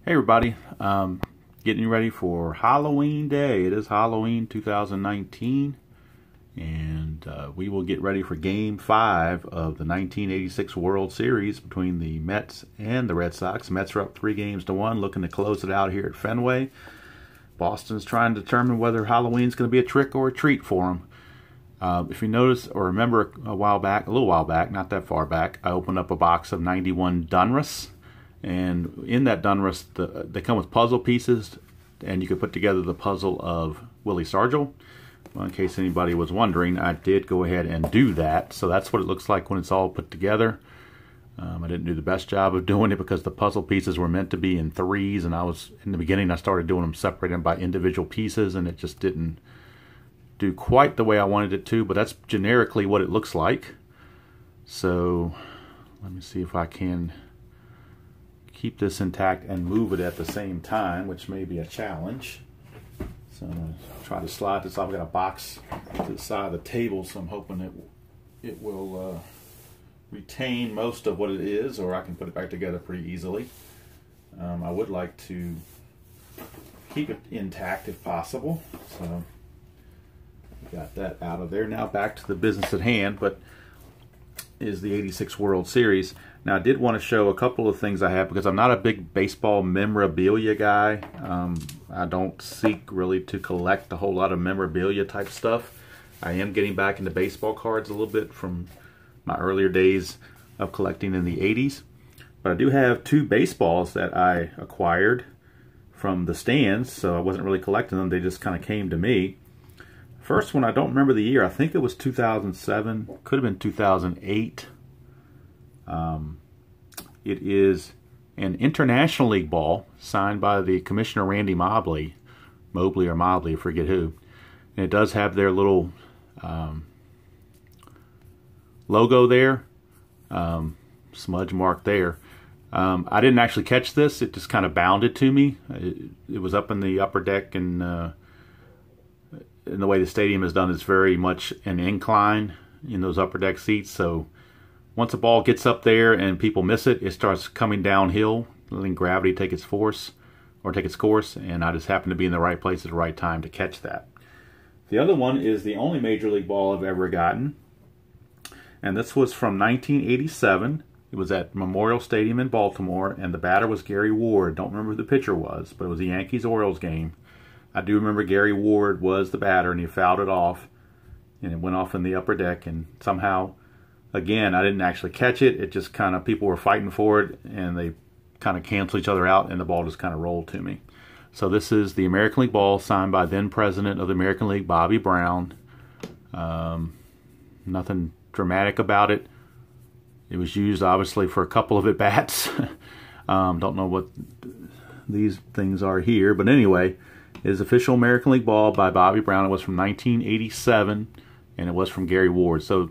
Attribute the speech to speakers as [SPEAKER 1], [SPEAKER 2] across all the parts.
[SPEAKER 1] Hey everybody, getting ready for Halloween Day. It is Halloween 2019, and we will get ready for Game 5 of the 1986 World Series between the Mets and the Red Sox. Mets are up 3-1, looking to close it out here at Fenway. Boston's trying to determine whether Halloween's going to be a trick or a treat for them. If you notice or remember a little while back, not that far back, I opened up a box of 91 Donruss. And in that Donruss, they come with puzzle pieces, and you can put together the puzzle of Willie Stargell. Well, in case anybody was wondering, I did go ahead and do that. So that's what it looks like when it's all put together. I didn't do the best job of doing it because the puzzle pieces were meant to be in threes, and in the beginning I started doing them separated by individual pieces, and it just didn't do quite the way I wanted it to, but that's generically what it looks like. So let me see if I can keep this intact and move it at the same time, which may be a challenge. So I'm going to try to slide this off. I've got a box to the side of the table, so I'm hoping it will retain most of what it is, or I can put it back together pretty easily. I would like to keep it intact if possible. So got that out of there. Now back to the business at hand, but is the 86 World Series. Now I did want to show a couple of things I have because I'm not a big baseball memorabilia guy. I don't seek really to collect a whole lot of memorabilia type stuff. I am getting back into baseball cards a little bit from my earlier days of collecting in the 80s. But I do have two baseballs that I acquired from the stands, so I wasn't really collecting them. They just kind of came to me. First one, I don't remember the year. I think it was 2007. Could have been 2008. It is an International League ball signed by the Commissioner Randy Mobley, I forget who. And it does have their little logo there, smudge mark there. I didn't actually catch this. It just kind of bounded to me. It was up in the upper deck, and the way the stadium is done, it's very much an incline in those upper deck seats. So once a ball gets up there and people miss it, it starts coming downhill, letting gravity take its course, and I just happened to be in the right place at the right time to catch that. The other one is the only Major League ball I've ever gotten, and this was from 1987. It was at Memorial Stadium in Baltimore, and the batter was Gary Ward. Don't remember who the pitcher was, but it was the Yankees-Orioles game. I do remember Gary Ward was the batter, and he fouled it off, and it went off in the upper deck, and somehow, again, I didn't actually catch it. It just kind of, people were fighting for it, and they kind of canceled each other out, and the ball just kind of rolled to me. So this is the American League ball signed by then president of the American League, Bobby Brown. Nothing dramatic about it. It was used, obviously, for a couple of at-bats. Don't know what these things are here, but anyway, it is official American League ball by Bobby Brown. It was from 1987, and it was from Gary Ward. So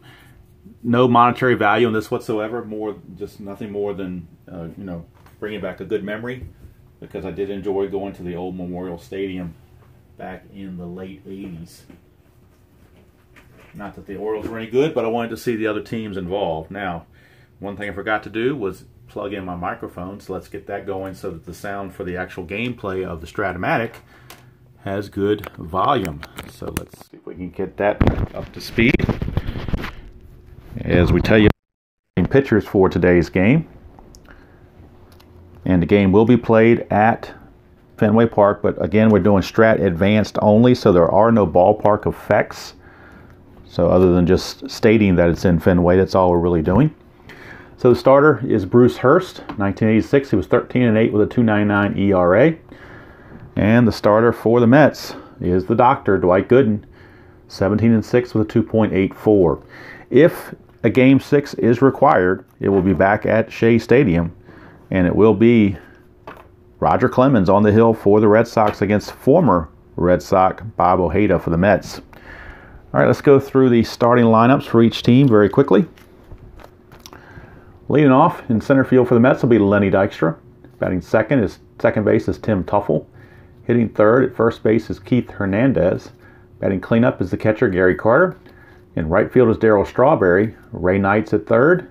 [SPEAKER 1] no monetary value in this whatsoever. Just nothing more than bringing back a good memory, because I did enjoy going to the old Memorial Stadium back in the late 80s. Not that the Orioles were any good, but I wanted to see the other teams involved. Now, one thing I forgot to do was plug in my microphone, so let's get that going so that the sound for the actual gameplay of the Strat-o-matic has good volume. So let's see if we can get that up to speed. As we tell you, pitchers for today's game. And the game will be played at Fenway Park, but again, we're doing Strat Advanced only, so there are no ballpark effects. So other than just stating that it's in Fenway, that's all we're really doing. So the starter is Bruce Hurst, 1986. He was 13-8 with a 2.99 ERA. And the starter for the Mets is the Doctor, Dwight Gooden, 17-6 with a 2.84. If a Game 6 is required, it will be back at Shea Stadium, and it will be Roger Clemens on the hill for the Red Sox against former Red Sox Bob Ojeda for the Mets. All right, let's go through the starting lineups for each team very quickly. Leading off in center field for the Mets will be Lenny Dykstra. Batting second base is Tim Teufel. Hitting third at first base is Keith Hernandez. Batting cleanup is the catcher Gary Carter. In right field is Darryl Strawberry. Ray Knight's at third.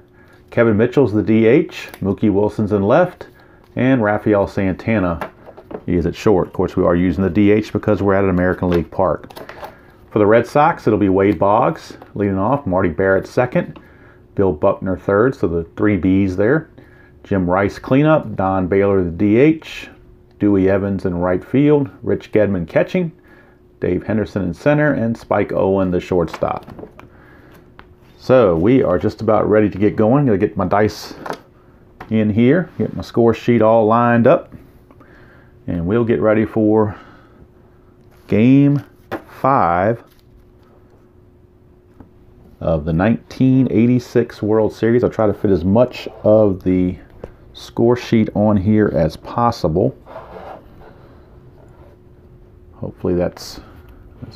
[SPEAKER 1] Kevin Mitchell's the DH. Mookie Wilson's in left. And Rafael Santana is at short. Of course, we are using the DH because we're at an American League park. For the Red Sox, it'll be Wade Boggs leading off, Marty Barrett second, Bill Buckner third, so the 3 Bs there. Jim Rice cleanup, Don Baylor the DH, Dewey Evans in right field, Rich Gedman catching, Dave Henderson in center, and Spike Owen the shortstop. So we are just about ready to get going. Gonna get my dice in here, get my score sheet all lined up, and we'll get ready for Game 5 of the 1986 World Series. I'll try to fit as much of the score sheet on here as possible. Hopefully let's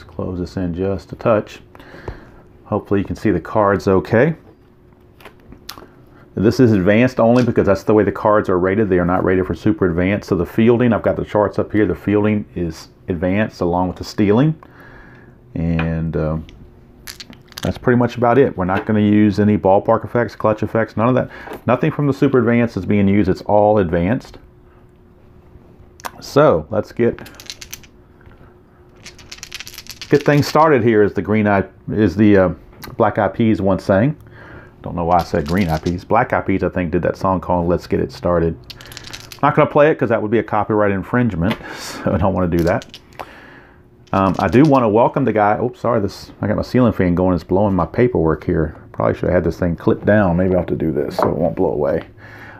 [SPEAKER 1] close this in just a touch. Hopefully you can see the cards okay. This is advanced only because that's the way the cards are rated. They are not rated for super advanced. So the fielding, I've got the charts up here. The fielding is advanced along with the stealing. And that's pretty much about it. We're not going to use any ballpark effects, clutch effects, none of that. Nothing from the super advanced is being used. It's all advanced. So let's get things started here, as the Black Eyed Peas once sang. Don't know why I said Green Eyed Peas. Black Eyed Peas, I think, did that song called Let's Get It Started. Not going to play it because that would be a copyright infringement, so I don't want to do that. I do want to welcome the guy. Oops, sorry, I got my ceiling fan going. It's blowing my paperwork here. Probably should have had this thing clipped down. Maybe I'll have to do this so it won't blow away.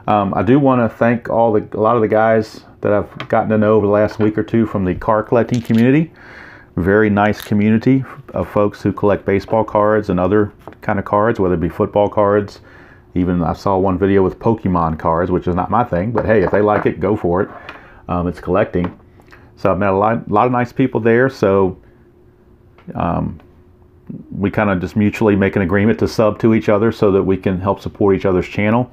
[SPEAKER 1] I do want to thank a lot of the guys that I've gotten to know over the last week or two from the car collecting community. Very nice community of folks who collect baseball cards and other kind of cards, whether it be football cards. Even I saw one video with Pokemon cards, which is not my thing, but hey, if they like it, go for it. It's collecting. So I've met a lot of nice people there. So we kind of just mutually make an agreement to sub to each other so that we can help support each other's channel.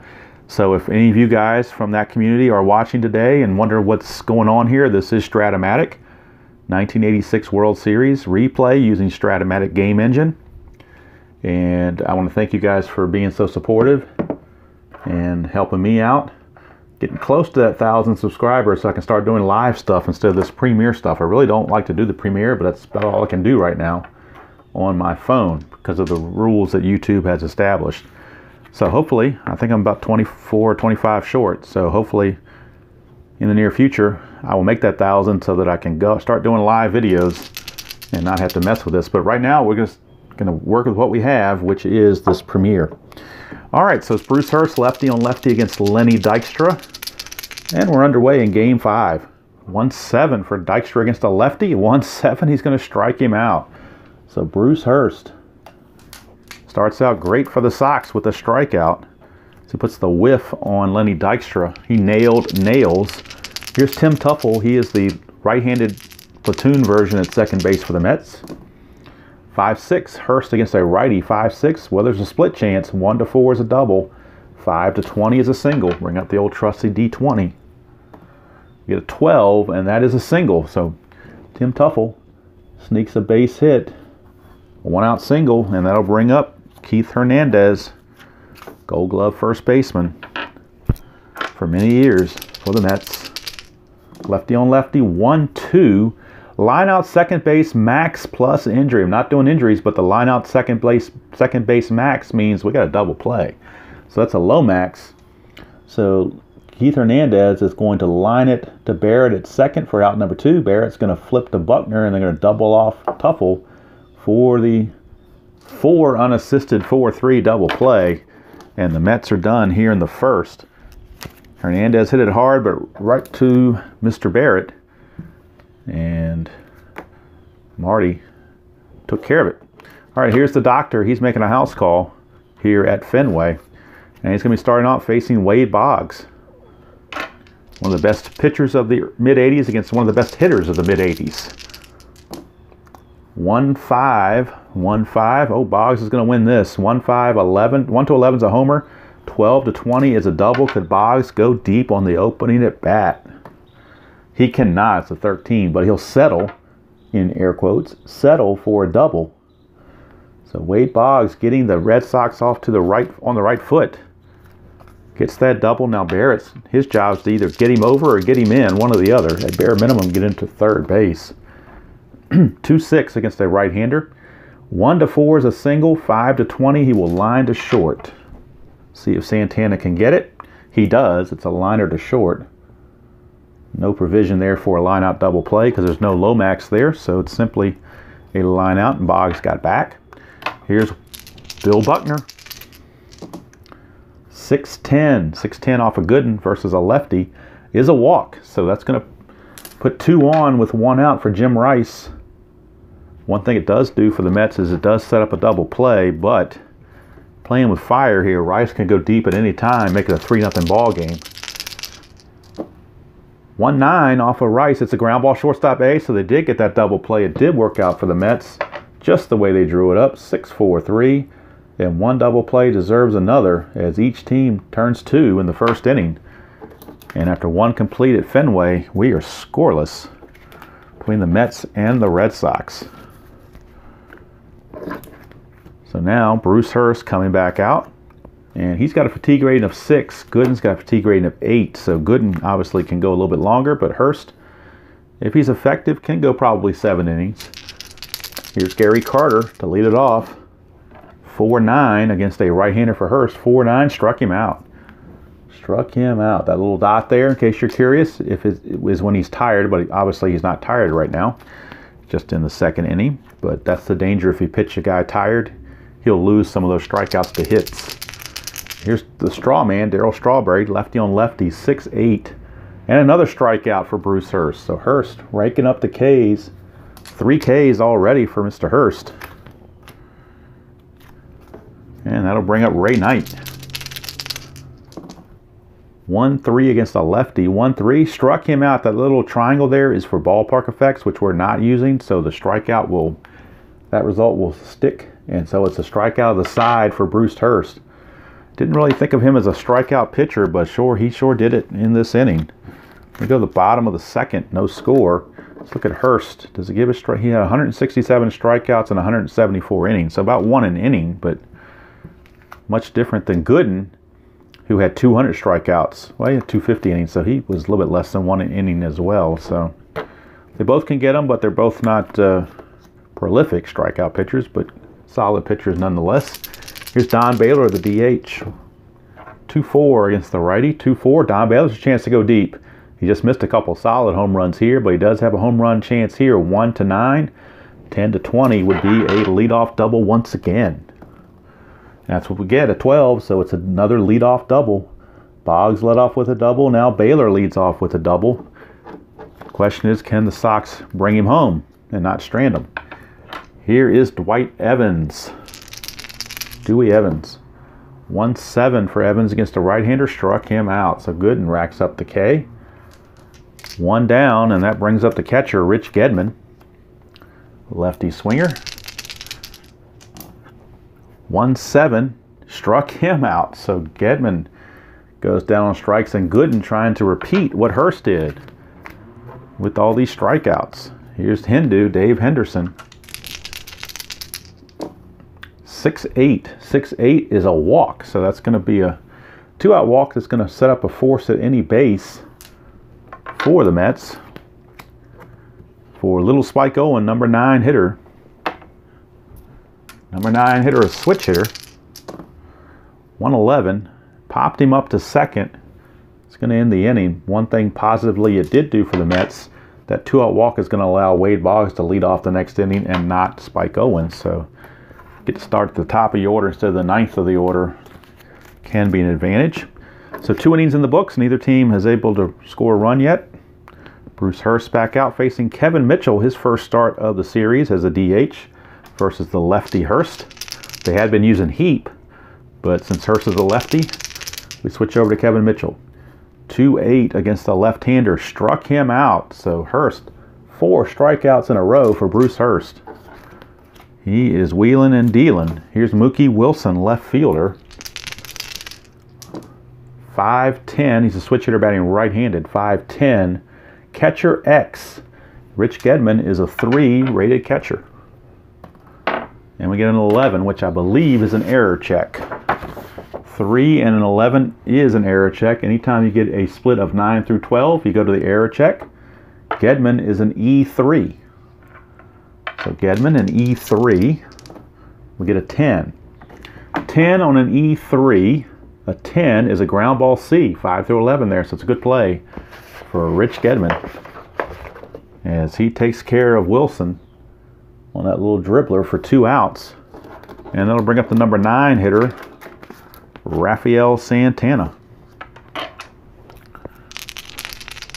[SPEAKER 1] So if any of you guys from that community are watching today and wonder what's going on here, this is Strat-o-matic, 1986 World Series replay using Strat-o-matic game engine. And I want to thank you guys for being so supportive and helping me out. Getting close to that 1,000 subscribers so I can start doing live stuff instead of this premiere stuff. I really don't like to do the premiere, but that's about all I can do right now on my phone because of the rules that YouTube has established. So hopefully, I think I'm about 24 or 25 short. So hopefully in the near future, I will make that 1,000 so that I can start doing live videos and not have to mess with this. But right now, we're just going to work with what we have, which is this premiere. All right, so it's Bruce Hurst, lefty on lefty against Lenny Dykstra. And we're underway in Game 5. 1-7 for Dykstra against a lefty. 1-7, he's going to strike him out. So Bruce Hurst starts out great for the Sox with a strikeout. So he puts the whiff on Lenny Dykstra. He nails. Here's Tim Tuffle. He is the right-handed platoon version at second base for the Mets. 5-6, Hurst against a righty, 5-6. Well, there's a split chance. 1-4 is a double. 5-20 is a single. Bring up the old trusty D20. You get a 12, and that is a single. So Tim Tuffle sneaks a base hit. A one-out single, and that'll bring up Keith Hernandez, Gold Glove first baseman for many years for the Mets. Lefty on lefty, 1-2. Line out second base max plus injury. I'm not doing injuries, but the line out second base max means we got a double play. So that's a low max. So Keith Hernandez is going to line it to Barrett at second for out number 2. Barrett's going to flip to Buckner, and they're going to double off Tuffle for the 4 unassisted 4-3 double play. And the Mets are done here in the first. Hernandez hit it hard, but right to Mr. Barrett. And Marty took care of it. All right, here's the doctor. He's making a house call here at Fenway. And he's going to be starting off facing Wade Boggs, one of the best pitchers of the mid-'80s against one of the best hitters of the mid-'80s. 1-5. Oh, Boggs is going to win this. 1-5-11. 1-11 is a homer. 12-20 is a double. Could Boggs go deep on the opening at bat? He cannot. It's a 13, but he'll settle, in air quotes, settle for a double. So Wade Boggs getting the Red Sox off to the right on the right foot. Gets that double. Now Barrett's, his job is to either get him over or get him in, one or the other. At bare minimum, get into third base. 2-6 against a right-hander. 1-4 is a single. 5-20, he will line to short. See if Santana can get it. He does. It's a liner to short. No provision there for a line-out double play because there's no Lomax there, so it's simply a line-out, and Boggs got back. Here's Bill Buckner. 6-10. 6-10 off of Gooden versus a lefty is a walk, so that's going to put 2 on with 1 out for Jim Rice. One thing it does do for the Mets is it does set up a double play, but playing with fire here, Rice can go deep at any time, make it a 3-0 ball game. 1-9 off of Rice. It's a ground ball shortstop A, so they did get that double play. It did work out for the Mets, just the way they drew it up. 6-4-3. And 1 double play deserves another as each team turns 2 in the first inning. And after 1 complete at Fenway, we are scoreless between the Mets and the Red Sox. So now Bruce Hurst coming back out. And he's got a fatigue rating of 6. Gooden's got a fatigue rating of 8. So Gooden obviously can go a little bit longer, but Hurst, if he's effective, can go probably 7 innings. Here's Gary Carter to lead it off. 4-9 against a right-hander for Hurst. 4-9, struck him out. Struck him out. That little dot there, in case you're curious, if it was when he's tired, but obviously he's not tired right now. Just in the second inning. But that's the danger if you pitch a guy tired. He'll lose some of those strikeouts to hits. Here's the straw man, Darryl Strawberry, lefty on lefty, 6-8. And another strikeout for Bruce Hurst. So Hurst raking up the Ks. 3 Ks already for Mr. Hurst. And that'll bring up Ray Knight. 1-3 against a lefty. 1-3, struck him out. That little triangle there is for ballpark effects, which we're not using. So the strikeout will, that result will stick. And so it's a strikeout of the side for Bruce Hurst. Didn't really think of him as a strikeout pitcher, but he sure did it in this inning. We go to the bottom of the second, no score. Let's look at Hurst. Does it give a strike? He had 167 strikeouts in 174 innings, so about 1 an inning, but much different than Gooden, who had 200 strikeouts. Well, he had 250 innings, so he was a little bit less than 1 inning as well. So they both can get them, but they're both not prolific strikeout pitchers, but solid pitchers nonetheless. Here's Don Baylor, the DH. 2-4 against the righty. 2-4. Don Baylor's a chance to go deep. He just missed a couple solid home runs here, but he does have a home run chance here. 1-9. 10-20 would be a leadoff double once again. That's what we get at 12, so it's another leadoff double. Boggs led off with a double. Now Baylor leads off with a double. The question is, can the Sox bring him home and not strand him? Here is Dwight Evans. Dewey Evans. 1-7 for Evans against a right-hander, struck him out. So Gooden racks up the K. 1 down, and that brings up the catcher, Rich Gedman. Lefty swinger. 1-7, struck him out. So Gedman goes down on strikes, and Gooden trying to repeat what Hurst did with all these strikeouts. Here's Hindu, Dave Henderson. 6-8. 6-8 is a walk, so that's going to be a 2-out walk that's going to set up a force at any base for the Mets. For little Spike Owen, number 9 hitter. Number 9 hitter, a switch hitter. 111. Popped him up to second. It's going to end the inning. One thing positively it did do for the Mets, that 2-out walk is going to allow Wade Boggs to lead off the next inning and not Spike Owen. So get to start at the top of the order instead of the 9th of the order can be an advantage. So 2 innings in the books. Neither team has able to score a run yet. Bruce Hurst back out facing Kevin Mitchell, his first start of the series as a DH versus the lefty Hurst. They had been using Heap, but since Hurst is a lefty, we switch over to Kevin Mitchell. 2-8 against the left-hander, struck him out. So Hurst, 4 strikeouts in a row for Bruce Hurst. He is wheeling and dealing. Here's Mookie Wilson, left fielder. 5'10". He's a switch hitter batting right-handed. 5'10". Catcher X. Rich Gedman is a 3 rated catcher. And we get an 11, which I believe is an error check. 3 and an 11 is an error check. Anytime you get a split of 9 through 12, you go to the error check. Gedman is an E3. So Gedman, an E3, we get a 10. 10 on an E3, a 10 is a ground ball C, 5 through 11 there, so it's a good play for Rich Gedman as he takes care of Wilson on that little dribbler for 2 outs. And that'll bring up the number 9 hitter, Rafael Santana.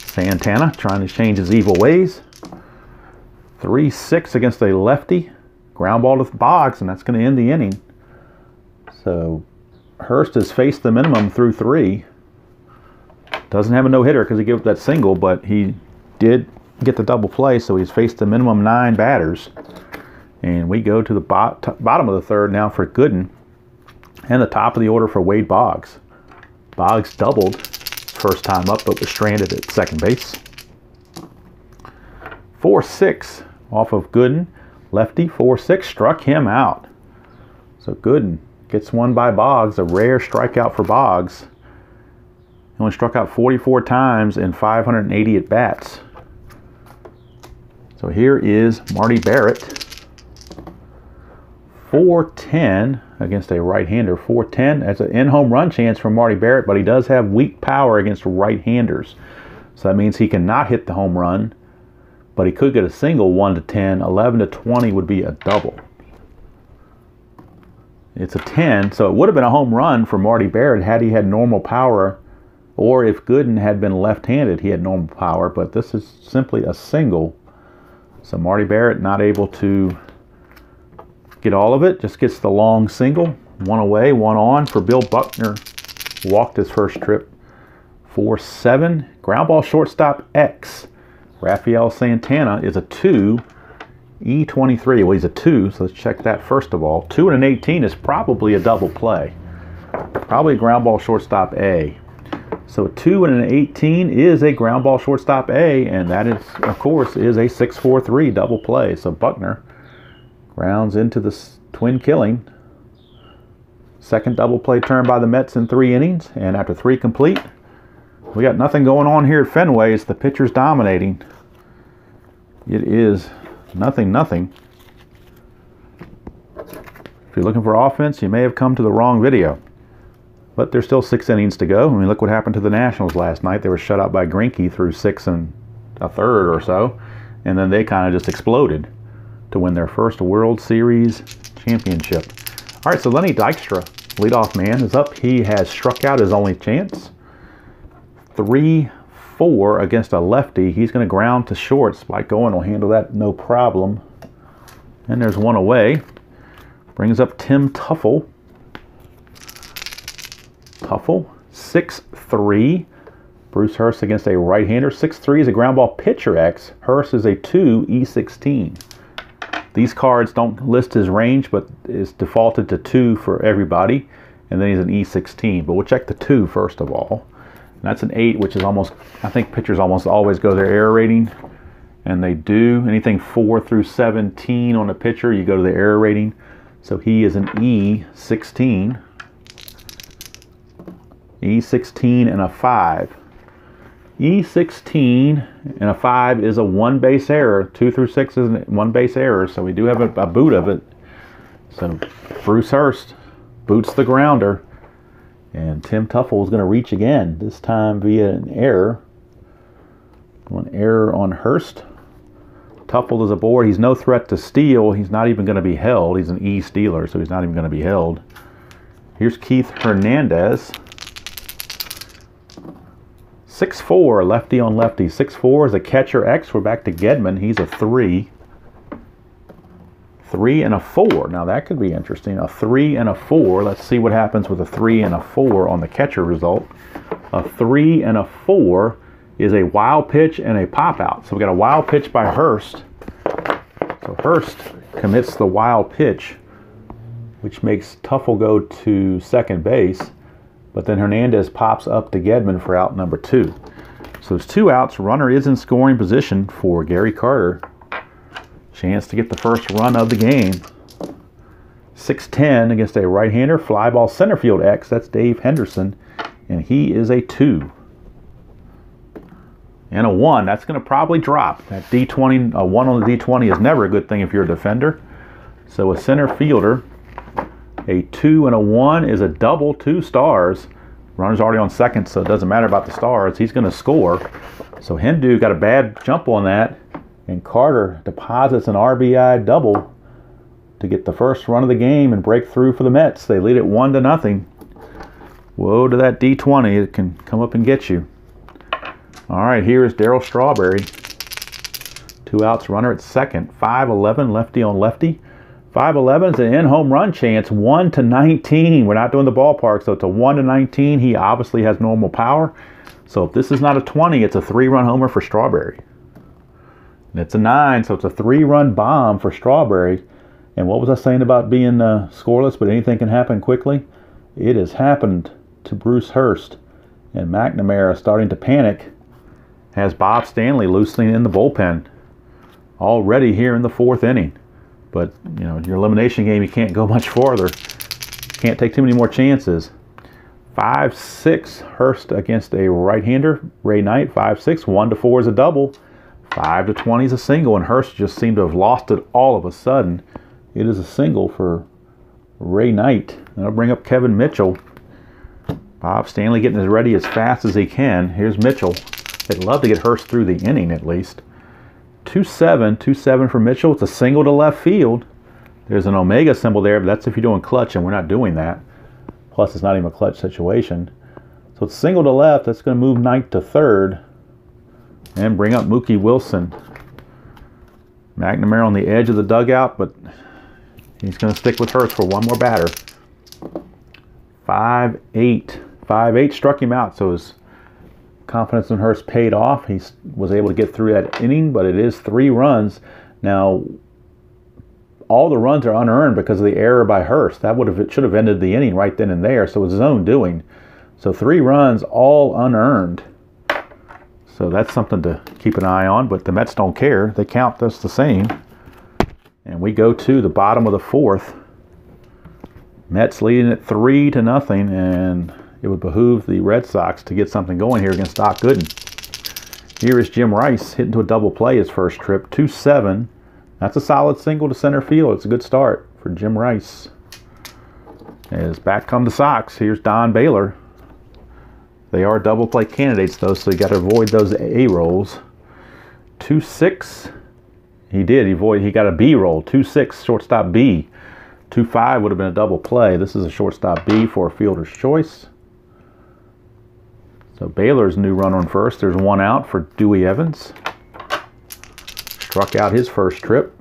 [SPEAKER 1] Santana trying to change his evil ways. 3-6 against a lefty. Ground ball to Boggs, and that's going to end the inning. So Hurst has faced the minimum through 3. Doesn't have a no-hitter because he gave up that single, but he did get the double play, so he's faced the minimum 9 batters. And we go to the bottom of the third now for Gooden, and the top of the order for Wade Boggs. Boggs doubled first time up, but was stranded at second base. 4-6 off of Gooden. Lefty, 4-6, struck him out. So Gooden gets one by Boggs, a rare strikeout for Boggs. He only struck out 44 times in 580 at-bats. So here is Marty Barrett. 410 against a right-hander. 410, that's an in-home run chance for Marty Barrett, but he does have weak power against right-handers. So that means he cannot hit the home run, but he could get a single 1-10. 11-20 would be a double. It's a 10, so it would have been a home run for Marty Barrett had he had normal power, or if Gooden had been left-handed, he had normal power, but this is simply a single. So Marty Barrett not able to get all of it, just gets the long single. 1 away, 1 on for Bill Buckner. Walked his first trip. 4-7, ground ball shortstop X. Rafael Santana is a 2, E23. Well, he's a 2, so let's check that first of all. 2 and an 18 is probably a double play. Probably a ground ball shortstop A. So 2 and an 18 is a ground ball shortstop A, and that is, of course, is a 6-4-3 double play. So Buckner grounds into the twin killing. Second double play turn by the Mets in 3 innings, and after 3 complete, we got nothing going on here at Fenway. It's the pitchers dominating. It is 0-0. If you're looking for offense, you may have come to the wrong video. But there's still 6 innings to go. I mean, look what happened to the Nationals last night. They were shut out by Greinke through 6 1/3 or so, and then they kind of just exploded to win their first World Series championship. All right, so Lenny Dykstra, leadoff man, is up. He has struck out his only chance. 3-4 against a lefty. He's going to ground to short. Spike Owen will handle that no problem. And there's 1 away. Brings up Tim Teufel. Teufel, 6-3. Bruce Hurst against a right-hander. 6-3 is a ground ball pitcher X. Hurst is a 2, E16. These cards don't list his range, but is defaulted to 2 for everybody. And then he's an E16. But we'll check the 2 first of all. And that's an 8, which is almost, I think pitchers almost always go their error rating. And they do. Anything 4 through 17 on a pitcher, you go to the error rating. So he is an E16. E16 and a 5. E16 and a 5 is a 1-base error. 2 through 6 is a 1-base error, so we do have a boot of it. So Bruce Hurst boots the grounder, and Tim Teufel is going to reach again, this time via an error. One error on Hurst. Teufel is aboard. He's no threat to steal. He's not even going to be held. He's an E stealer, so he's not even going to be held. Here's Keith Hernandez. 6-4, lefty on lefty. 6-4 is a catcher X. We're back to Gedman. He's a 3. 3 and a 4. Now that could be interesting. A 3 and a 4. Let's see what happens with a 3 and a 4 on the catcher result. A 3 and a 4 is a wild pitch and a pop out. So we got a wild pitch by Hurst. So Hurst commits the wild pitch, which makes Teufel go to second base. But then Hernandez pops up to Gedman for out number 2. So there's 2 outs. Runner is in scoring position for Gary Carter. Chance to get the first run of the game. 6'10" against a right-hander. Fly ball center field X. That's Dave Henderson. And he is a 2. And a 1. That's going to probably drop. That D20, a 1 on the D20 is never a good thing if you're a defender. So a center fielder, a 2 and a 1 is a double, 2 stars. Runner's already on second, so it doesn't matter about the stars. He's going to score. So Hindu got a bad jump on that. And Carter deposits an RBI double to get the first run of the game and break through for the Mets. They lead it 1-0. Whoa to that D20. It can come up and get you. All right, here is Darryl Strawberry. 2 outs, runner at second. 5-11, lefty on lefty. 5-11 is an in-home run chance. 1-19. We're not doing the ballpark, so it's a 1-19. He obviously has normal power. So if this is not a 20, it's a 3-run homer for Strawberry. And it's a 9, so it's a 3-run bomb for Strawberry. And what was I saying about being scoreless, but anything can happen quickly? It has happened to Bruce Hurst. And McNamara starting to panic. Has Bob Stanley loosening in the bullpen already here in the 4th inning. But, you know, your elimination game, you can't go much farther. Can't take too many more chances. 5-6, Hurst against a right-hander, Ray Knight. 5-6, 1-4 is a double. 5-20 is a single, and Hurst just seemed to have lost it all of a sudden. It is a single for Ray Knight. That'll bring up Kevin Mitchell. Bob Stanley getting as ready as fast as he can. Here's Mitchell. They'd love to get Hurst through the inning at least. 2-7 for Mitchell. It's a single to left field. There's an omega symbol there, but that's if you're doing clutch, and we're not doing that. Plus, it's not even a clutch situation. So it's single to left. That's going to move Knight to third and bring up Mookie Wilson. McNamara on the edge of the dugout, but he's going to stick with Hurst for one more batter. 5-8 struck him out, so his confidence in Hurst paid off. He was able to get through that inning, but it is 3 runs. Now, all the runs are unearned because of the error by Hurst. It should have ended the inning right then and there, so it was his own doing. So 3 runs, all unearned. So that's something to keep an eye on, but the Mets don't care. They count us the same. And we go to the bottom of the 4th. Mets leading it 3-0, and it would behoove the Red Sox to get something going here against Doc Gooden. Here is Jim Rice hitting to a double play his first trip. 2-7. That's a solid single to center field. It's a good start for Jim Rice. As back come the Sox. Here's Don Baylor. They are double play candidates, though, so you got to avoid those A rolls. 2-6. He did. He got a B roll. 2-6, shortstop B. 2-5 would have been a double play. This is a shortstop B for a fielder's choice. So Baylor's new runner on first. There's 1 out for Dewey Evans. Struck out his first trip.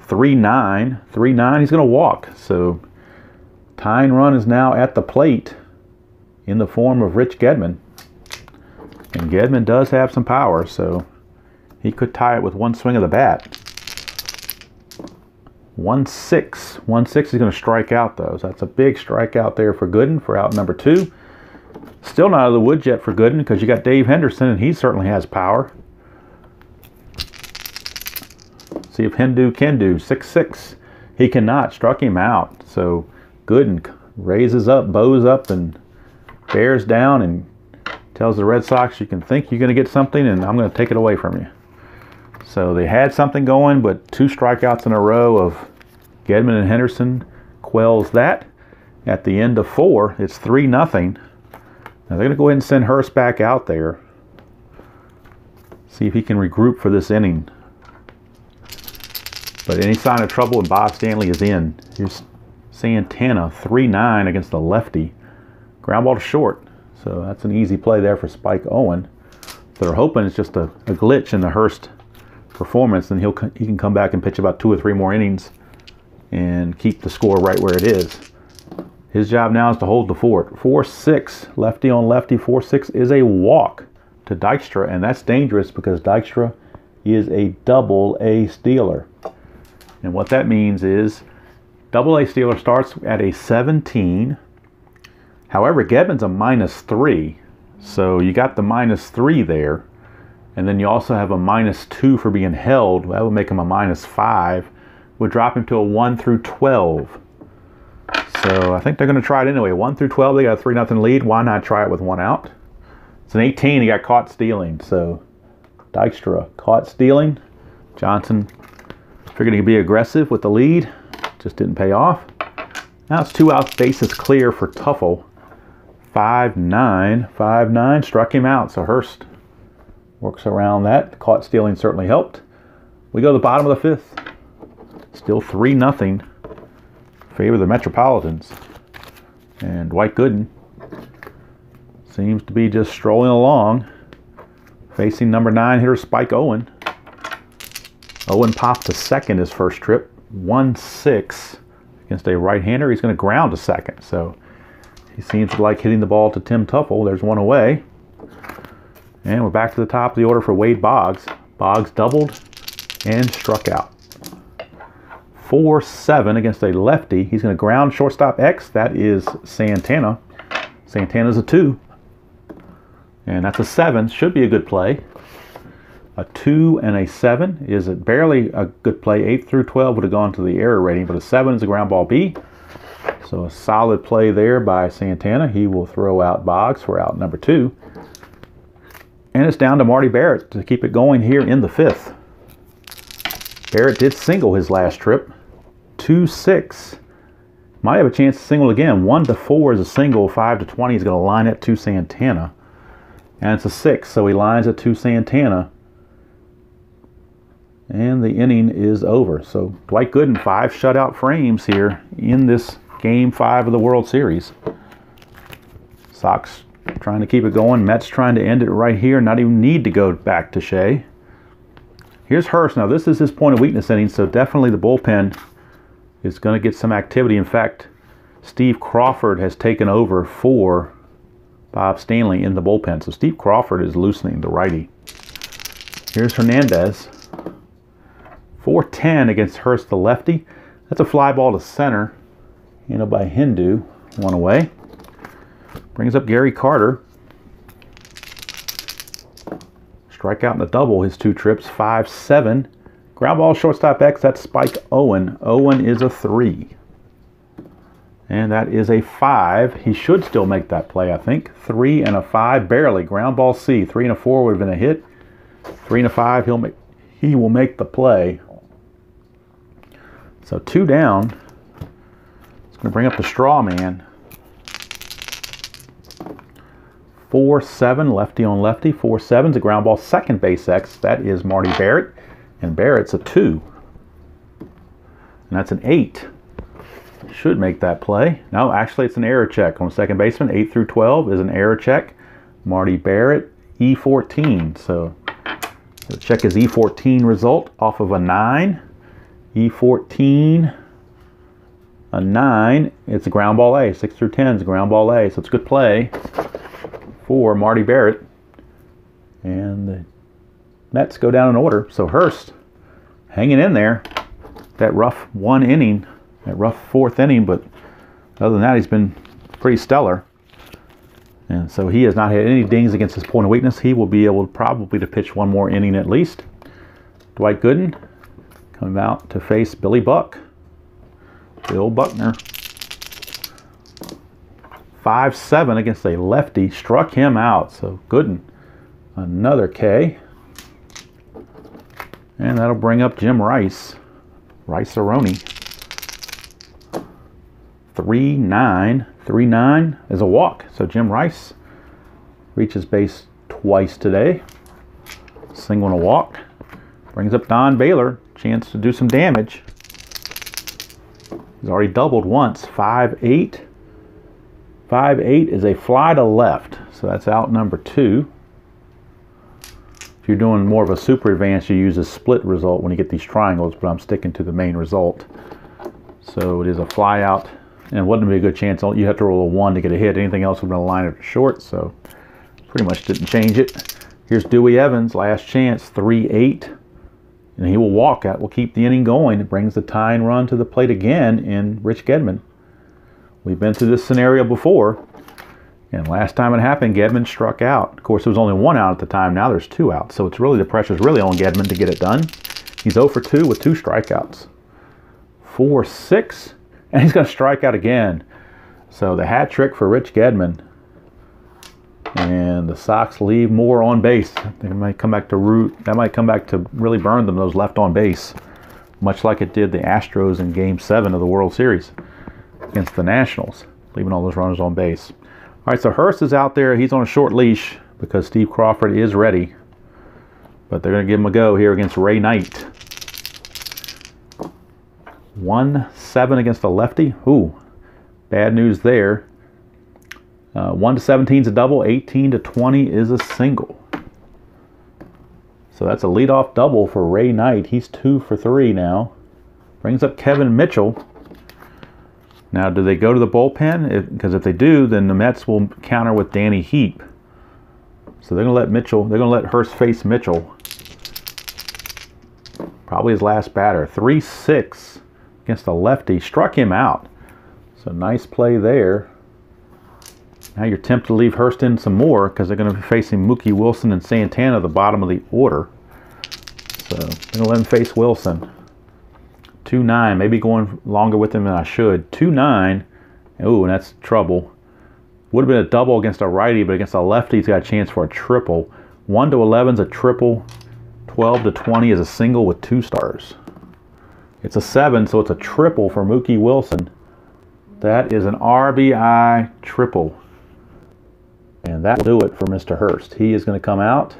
[SPEAKER 1] 3-9. 3-9, he's going to walk. So tying run is now at the plate in the form of Rich Gedman. And Gedman does have some power, so he could tie it with one swing of the bat. 1-6. 1-6 is going to strike out, though. So that's a big strikeout there for Gooden for out number 2. Still not out of the woods yet for Gooden because you got Dave Henderson, and he certainly has power. See if Hindu can do. 6-6. He cannot. Struck him out. So Gooden raises up, bows up, and bears down and tells the Red Sox, you can think you're going to get something, and I'm going to take it away from you. So they had something going, but 2 strikeouts in a row of Gedman and Henderson quells that. At the end of 4, it's 3-0. Now they're going to go ahead and send Hurst back out there. See if he can regroup for this inning. But any sign of trouble, and Bob Stanley is in. Here's Santana, 3-9 against the lefty. Ground ball to short. So that's an easy play there for Spike Owen. They're hoping it's just a glitch in the Hurst performance, and he can come back and pitch about 2 or 3 more innings and keep the score right where it is. His job now is to hold the fort. 4-6, lefty on lefty. 4-6 is a walk to Dykstra, and that's dangerous because Dykstra is a double-A stealer. And what that means is double-A stealer starts at a 17. However, Gedman's a -3, so you got the -3 there. And then you also have a -2 for being held. That would make him a -5. Would drop him to a 1 through 12. So I think they're going to try it anyway. 1 through 12, they got a 3-0 lead. Why not try it with 1 out? It's an 18. He got caught stealing. So Dykstra caught stealing. Johnson figured he could be aggressive with the lead. Just didn't pay off. Now it's 2 outs, bases clear for Tuffle. 5-9. 5-9. Struck him out. So Hurst works around that. Caught stealing certainly helped. We go to the bottom of the 5th. Still 3-0. Favor the Metropolitans. And Dwight Gooden seems to be just strolling along, facing number 9 hitter Spike Owen. Owen popped to second his first trip. 1-6 against a right-hander. He's going to ground to second. So he seems to like hitting the ball to Tim Tuffle. There's 1 away. And we're back to the top of the order for Wade Boggs. Boggs doubled and struck out. 4-7 against a lefty. He's going to ground shortstop X. That is Santana. Santana's a 2. And that's a 7. Should be a good play. A 2 and a 7 is barely a good play. 8 through 12 would have gone to the error rating, but a 7 is a ground ball B. So a solid play there by Santana. He will throw out Boggs for out number 2. And it's down to Marty Barrett to keep it going here in the 5th. Barrett did single his last trip. 2-6. Might have a chance to single again. 1-4 is a single. 5-20 is going to line it to Santana. And it's a 6, so he lines it to Santana. And the inning is over. So Dwight Gooden, 5 shutout frames here in this Game 5 of the World Series. Sox trying to keep it going. Mets trying to end it right here. Not even need to go back to Shea. Here's Hurst. Now this is his point of weakness inning, so definitely the bullpen is going to get some activity. In fact, Steve Crawford has taken over for Bob Stanley in the bullpen. So Steve Crawford is loosening the righty. Here's Hernandez. 4-10 against Hurst, the lefty. That's a fly ball to center. Handled by Hindu. 1 away. Brings up Gary Carter. Strikeout and a double his 2 trips. 5-7. Ground ball shortstop X. That's Spike Owen. Owen is a 3. And that is a 5. He should still make that play, I think. 3 and a 5. Barely. Ground ball C. 3 and a 4 would have been a hit. 3 and a 5. He will make the play. So 2 down. It's going to bring up the straw man. 4-7, lefty on lefty. 4-7 is a ground ball second base X. That is Marty Barrett. And Barrett's a 2. And that's an 8. Should make that play. No, actually it's an error check on second baseman. 8 through 12 is an error check. Marty Barrett, E14. So we'll check his E14 result off of a 9. E14, a 9. It's a ground ball A. 6 through 10 is a ground ball A. So it's a good play for Marty Barrett. And the Mets go down in order. So Hurst hanging in there. That rough 1 inning, that rough 4th inning, but other than that, he's been pretty stellar. And so he has not had any dings against his point of weakness. He will be able probably to pitch 1 more inning at least. Dwight Gooden coming out to face Billy Buck. Bill Buckner. 5-7 against a lefty. Struck him out. So Gooden, another K. And that'll bring up Jim Rice. Rice-a-roni. 3-9. 3-9 is a walk. So Jim Rice reaches base twice today. Single and a walk. Brings up Don Baylor. Chance to do some damage. He's already doubled once. 5-8. 5-8 is a fly to left. So that's out number 2. If you're doing more of a super advance, you use a split result when you get these triangles, but I'm sticking to the main result. So it is a fly out, and it wouldn't be a good chance. You have to roll a 1 to get a hit. Anything else would have been a line or short, so pretty much didn't change it. Here's Dewey Evans, last chance, 3-8. And he will walk out. Will keep the inning going. It brings the tying run to the plate again in Rich Gedman. We've been through this scenario before. And last time it happened, Gedman struck out. Of course, there was only 1 out at the time. Now there's 2 outs. So it's really, the pressure's really on Gedman to get it done. He's 0 for 2 with 2 strikeouts. 4-6. And he's going to strike out again. So the hat trick for Rich Gedman. And the Sox leave more on base. They might come back to root. That might come back to really burn them, those left on base. Much like it did the Astros in Game 7 of the World Series against the Nationals, leaving all those runners on base. All right, so Hurst is out there. He's on a short leash because Steve Crawford is ready. But they're going to give him a go here against Ray Knight. 1-7 against a lefty. Ooh, bad news there. 1-17 is a double. 18-20 is a single. So that's a leadoff double for Ray Knight. He's 2 for 3 now. Brings up Kevin Mitchell. Now, do they go to the bullpen? Because if they do, then the Mets will counter with Danny Heap. So they're going to let Mitchell. They're going to let Hurst face Mitchell. Probably his last batter. 3-6 against a lefty. Struck him out. So nice play there. Now you're tempted to leave Hurst in some more because they're going to be facing Mookie Wilson and Santana at the bottom of the order. So I'm going to let him face Wilson. 2-9, maybe going longer with him than I should. 2-9. Ooh, and that's trouble. Would have been a double against a righty, but against a lefty, he's got a chance for a triple. 1-11 is a triple. 12-20 is a single with 2 stars. It's a 7, so it's a triple for Mookie Wilson. That is an RBI triple. And that will do it for Mr. Hurst. He is going to come out.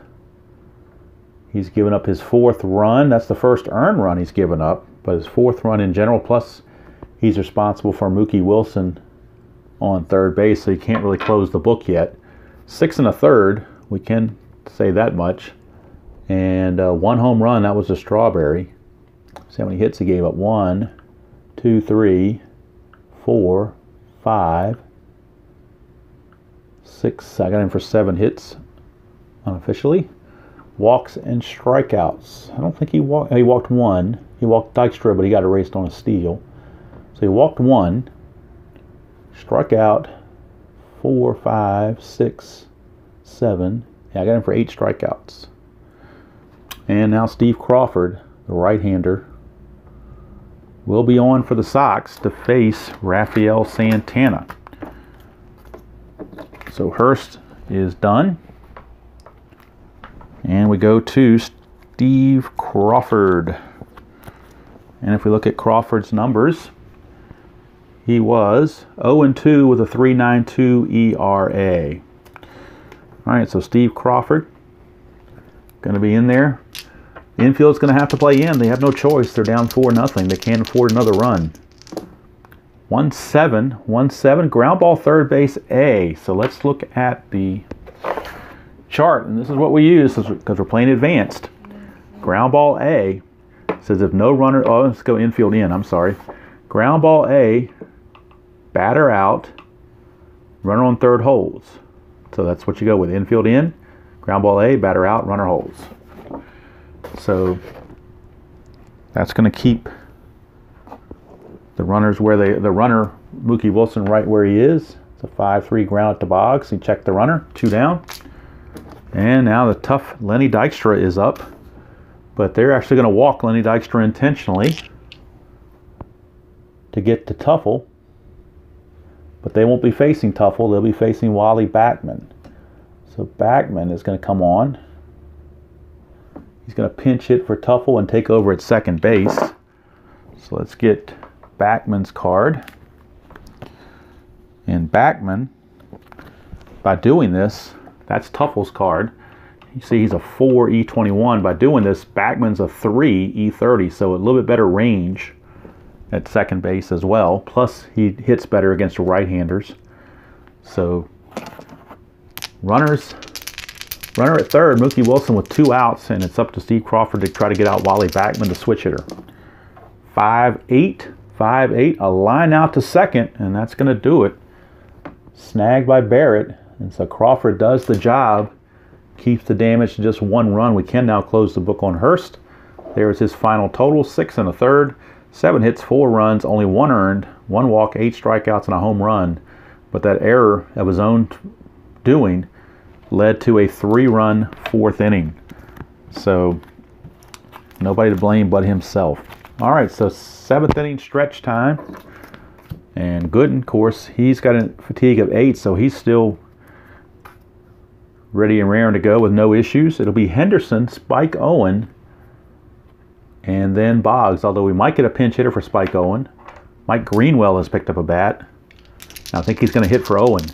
[SPEAKER 1] He's given up his 4th run. That's the first earned run he's given up, but his 4th run in general. Plus, he's responsible for Mookie Wilson on third base, so he can't really close the book yet. 6 1/3, we can say that much. And 1 home run, that was a Strawberry. See how many hits he gave up. 1, 2, 3, 4, 5, 6. I got him for 7 hits unofficially. Walks and strikeouts. I don't think he walked. He walked 1. He walked Dykstra, but he got erased on a steal. So he walked 1. Struck out 4, 5, 6, 7. Yeah, I got him for 8 strikeouts. And now Steve Crawford, the right-hander, will be on for the Sox to face Rafael Santana. So Hurst is done. And we go to Steve Crawford. And if we look at Crawford's numbers, he was 0-2 with a 3.92 ERA. All right, so Steve Crawford going to be in there. The infield's going to have to play in. They have no choice. They're down 4-0. They can't afford another run. 1-7, ground ball third base A. So let's look at the chart, and this is what we use because we're playing advanced. Ground ball A says if no runner, oh, let's go infield in, I'm sorry. Ground ball A, batter out, runner on third holds. So that's what you go with, infield in, ground ball A, batter out, runner holds. So that's going to keep the runners where the runner, Mookie Wilson, right where he is. It's a 5-3 ground at the box. He checked the runner, 2 down. And now the tough Lenny Dykstra is up. But they're actually going to walk Lenny Dykstra intentionally to get to Tuffle. But they won't be facing Tuffle. They'll be facing Wally Backman. So Backman is going to come on. He's going to pinch hit for Tuffle and take over at second base. So let's get Backman's card. And Backman, by doing this, that's Tuffle's card. You see he's a 4 E21. By doing this, Backman's a 3 E30, so a little bit better range at second base as well. Plus, he hits better against right-handers. So, runner at third, Mookie Wilson with 2 outs, and it's up to Steve Crawford to try to get out Wally Backman, the switch hitter. 5-8, a line out to second, and that's going to do it. Snagged by Barrett, and so Crawford does the job, keeps the damage to just 1 run. We can now close the book on Hurst. There's his final total, 6 1/3, 7 hits, 4 runs, only 1 earned, 1 walk, 8 strikeouts, and a home run. But that error of his own doing led to a 3-run 4th inning. So nobody to blame but himself. All right, so 7th inning stretch time. And Gooden, of course, he's got a fatigue of 8, so he's still ready and raring to go with no issues. It'll be Henderson, Spike Owen, and then Boggs, although we might get a pinch hitter for Spike Owen. Mike Greenwell has picked up a bat. I think he's going to hit for Owen.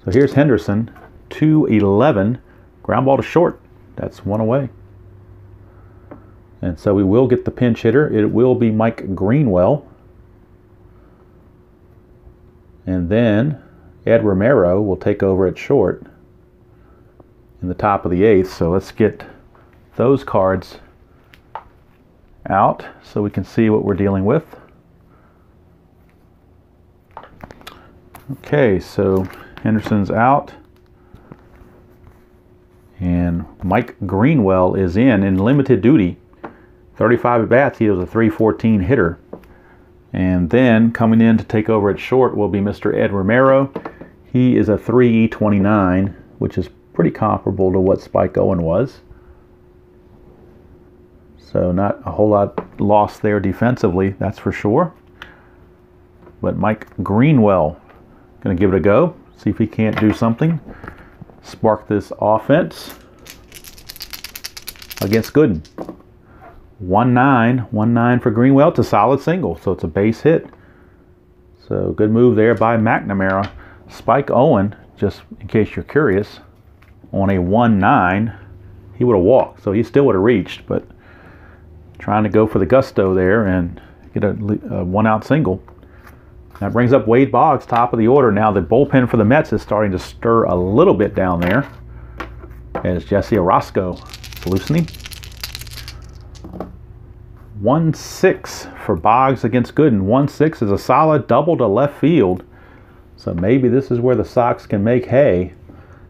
[SPEAKER 1] So here's Henderson, 2-11, ground ball to short. That's one away. And so we will get the pinch hitter. It will be Mike Greenwell. And then Ed Romero will take over at short in the top of the 8th. So let's get those cards out so we can see what we're dealing with. Okay, so Henderson's out. And Mike Greenwell is in limited duty. 35 at bats, he was a .314 hitter. And then coming in to take over at short will be Mr. Ed Romero. He is a .329, which is pretty comparable to what Spike Owen was. So not a whole lot lost there defensively, that's for sure. But Mike Greenwell, going to give it a go, see if he can't do something. Spark this offense against Gooden. 1-9 for Greenwell. It's a solid single, so it's a base hit. So good move there by McNamara. Spike Owen, just in case you're curious, on a 1-9, he would have walked, so he still would have reached, but trying to go for the gusto there and get a one-out single. That brings up Wade Boggs, top of the order. Now the bullpen for the Mets is starting to stir a little bit down there as Jesse Orosco is loosening. 1-6 for Boggs against Gooden. 1-6 is a solid double to left field. So maybe this is where the Sox can make hay.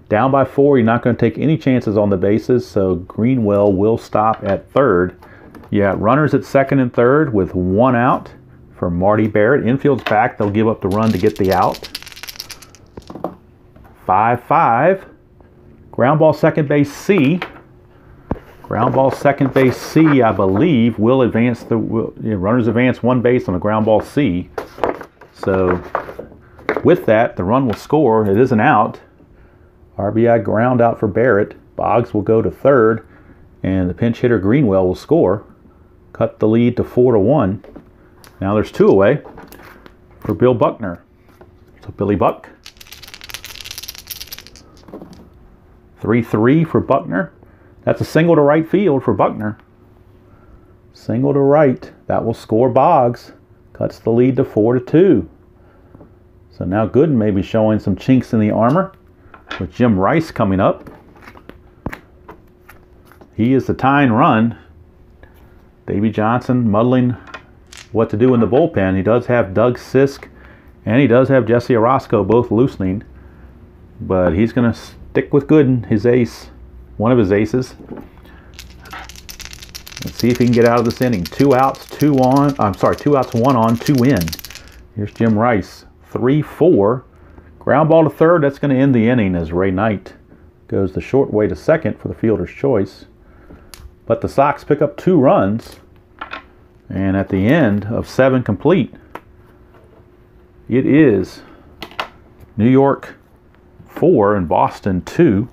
[SPEAKER 1] Down by 4, you're not going to take any chances on the bases, so Greenwell will stop at third. You got runners at second and third with 1 out for Marty Barrett. Infield's back. They'll give up the run to get the out. 5-5. Ground ball second base C. Ground ball second base C, I believe, will advance the runners advance 1 base on a ground ball C. So with that, the run will score. It is an out. RBI ground out for Barrett. Boggs will go to third, and the pinch hitter Greenwell will score. Cut the lead to 4-1. Now there's 2 away for Bill Buckner. So Billy Buck. 3-3 for Buckner. That's a single to right field for Buckner. Single to right. That will score Boggs. Cuts the lead to 4-2. So now Gooden may be showing some chinks in the armor with Jim Rice coming up. He is the tying run. Davey Johnson muddling what to do in the bullpen. He does have Doug Sisk and he does have Jesse Orosco both loosening. But he's going to stick with Gooden, his ace, one of his aces. Let's see if he can get out of this inning. 2 outs, 2 on. I'm sorry, 2 outs, 1 on, 2 in. Here's Jim Rice. 3-4. Ground ball to third. That's going to end the inning as Ray Knight goes the short way to second for the fielder's choice. But the Sox pick up 2 runs. And at the end of 7 complete, it is New York 4 and Boston 2.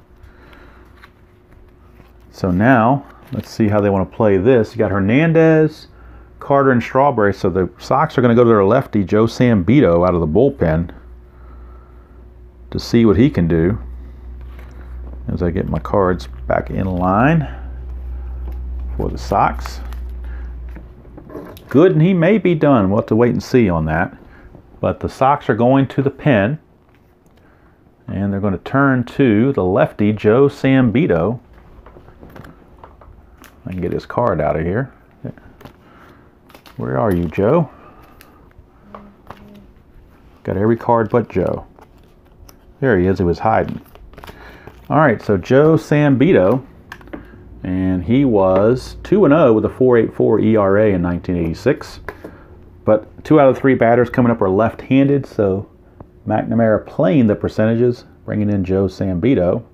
[SPEAKER 1] So now, let's see how they want to play this. You got Hernandez, Carter, and Strawberry. So the Sox are going to go to their lefty, Joe Sambito, out of the bullpen to see what he can do as I get my cards back in line for the Sox. Good, and he may be done. We'll have to wait and see on that. But the Sox are going to the pen, and they're going to turn to the lefty, Joe Sambito. I can get his card out of here. Where are you, Joe? Got every card but Joe. There he is. He was hiding. All right, so Joe Sambito, and he was 2-0 with a 4.84 ERA in 1986. But 2 out of 3 batters coming up are left-handed, so McNamara playing the percentages, bringing in Joe Sambito.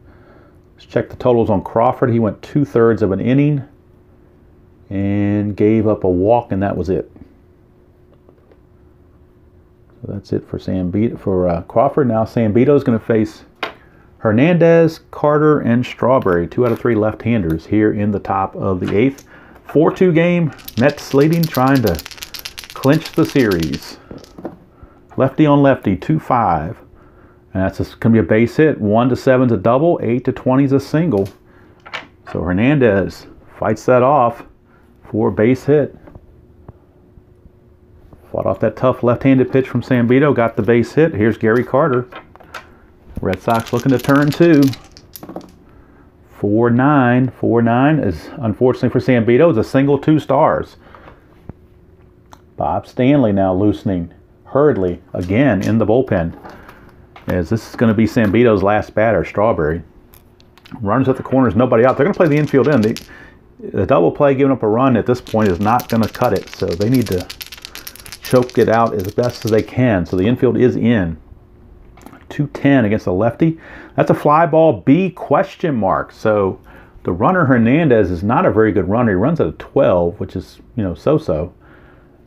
[SPEAKER 1] Let's check the totals on Crawford. He went 2/3 of an inning and gave up a walk, and that was it. So that's it for Crawford. Now Sambito is going to face Hernandez, Carter, and Strawberry. 2 out of 3 left-handers here in the top of the 8th. 4-2 game. Mets leading, trying to clinch the series. Lefty on lefty, 2-5. And that's going to be a base hit. 1-7 is a double. 8-20 is a single. So Hernandez fights that off for a base hit. Fought off that tough left-handed pitch from Sambito. Got the base hit. Here's Gary Carter. Red Sox looking to turn 2. 4-9. 4-9 is, unfortunately for Sambito, is a single 2 stars. Bob Stanley now loosening. Hurriedly again in the bullpen, as this is going to be Sambito's last batter, Strawberry. Runners at the corners, nobody out. They're going to play the infield in. The double play giving up a run at this point is not going to cut it, so they need to choke it out as best as they can. So the infield is in. 2-10 against the lefty. That's a fly ball B question mark. So the runner Hernandez is not a very good runner. He runs at a 12, which is, so-so.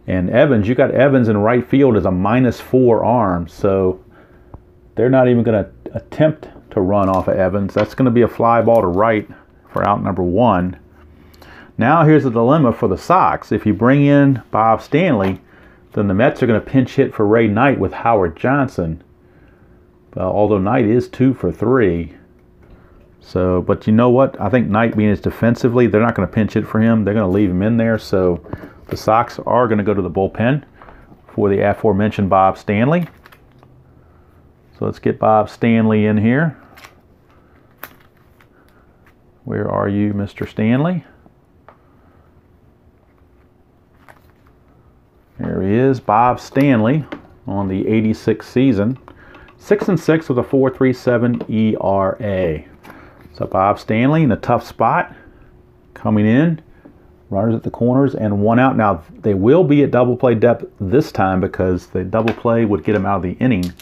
[SPEAKER 1] And Evans, you got Evans in right field as a -4 arm. So they're not even going to attempt to run off of Evans. That's going to be a fly ball to right for out number 1. Now here's the dilemma for the Sox. If you bring in Bob Stanley, then the Mets are going to pinch hit for Ray Knight with Howard Johnson. Although Knight is 2 for 3. So, but you know what? I think Knight being as defensively, they're not going to pinch hit for him. They're going to leave him in there. So the Sox are going to go to the bullpen for the aforementioned Bob Stanley. So let's get Bob Stanley in here. Where are you, Mr. Stanley? There he is, Bob Stanley on the 86th season. 6-6 with a 4.37 ERA. So Bob Stanley in a tough spot, coming in, runners at the corners, and 1 out. Now they will be at double play depth this time because the double play would get him out of the inning,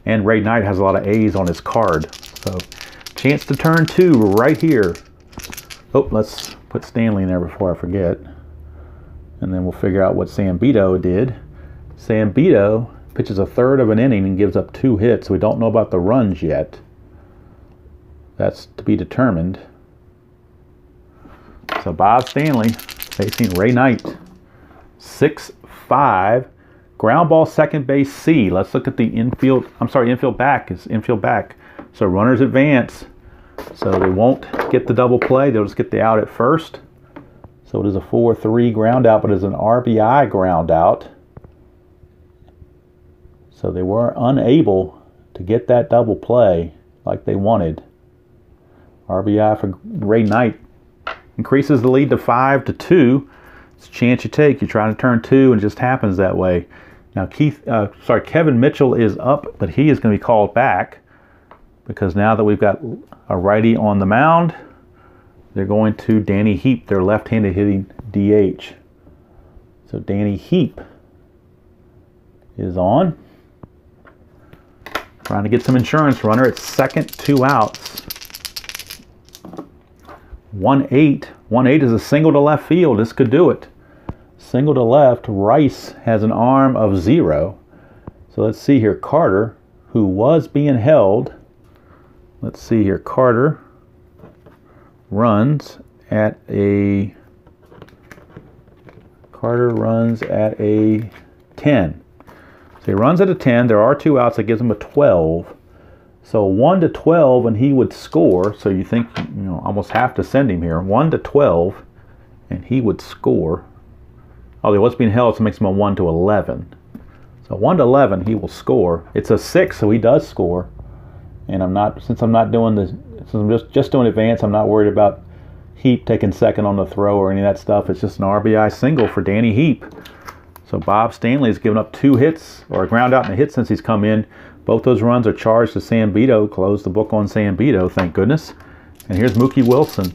[SPEAKER 1] and Ray Knight has a lot of A's on his card. So chance to turn 2 right here. Oh, let's put Stanley in there before I forget, and then we'll figure out what Sambito did. Sambito pitches a 1/3 of an inning and gives up 2 hits. We don't know about the runs yet. That's to be determined. So Bob Stanley facing Ray Knight. 6-5. Ground ball, second base C. Let's look at the infield. I'm sorry, infield back is infield back. So runners advance. So they won't get the double play. They'll just get the out at first. So it is a 4-3 ground out, but it's an RBI ground out. So they were unable to get that double play like they wanted. RBI for Ray Knight increases the lead to 5-2. It's a chance you take. You're trying to turn 2, and it just happens that way. Now Kevin Mitchell is up, but he is going to be called back because now that we've got a righty on the mound, they're going to Danny Heap, their left-handed hitting DH. So Danny Heap is on. Trying to get some insurance. Runner at second, 2 outs. 1-8. 1-8 is a single to left field. This could do it. Single to left. Rice has an arm of 0. So let's see here. Carter, who was being held. Let's see here. Carter runs at a 10. So he runs at a 10. There are 2 outs. That gives him a 12. So 1-12, and he would score. So you think, almost have to send him here. 1-12, and he would score. Oh, he was being held, so it makes him a 1-11. So 1-11, he will score. It's a 6, so he does score. And since I'm just doing advance, I'm not worried about Heap taking second on the throw or any of that stuff. It's just an RBI single for Danny Heap. So Bob Stanley has given up 2 hits, or a ground out and a hit since he's come in. Both those runs are charged to Sambito. Close the book on Sambito, thank goodness. And here's Mookie Wilson.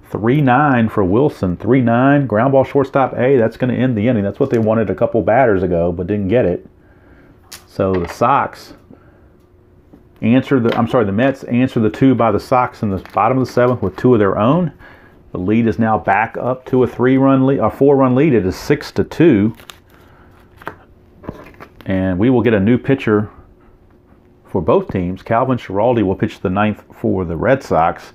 [SPEAKER 1] 3-9 for Wilson. 3-9, ground ball shortstop A. That's going to end the inning. That's what they wanted a couple batters ago, but didn't get it. So the Mets answer the 2 by the Sox in the bottom of the 7th with 2 of their own. The lead is now back up to a 4-run lead. It is 6-2. And we will get a new pitcher for both teams. Calvin Schiraldi will pitch the 9th for the Red Sox.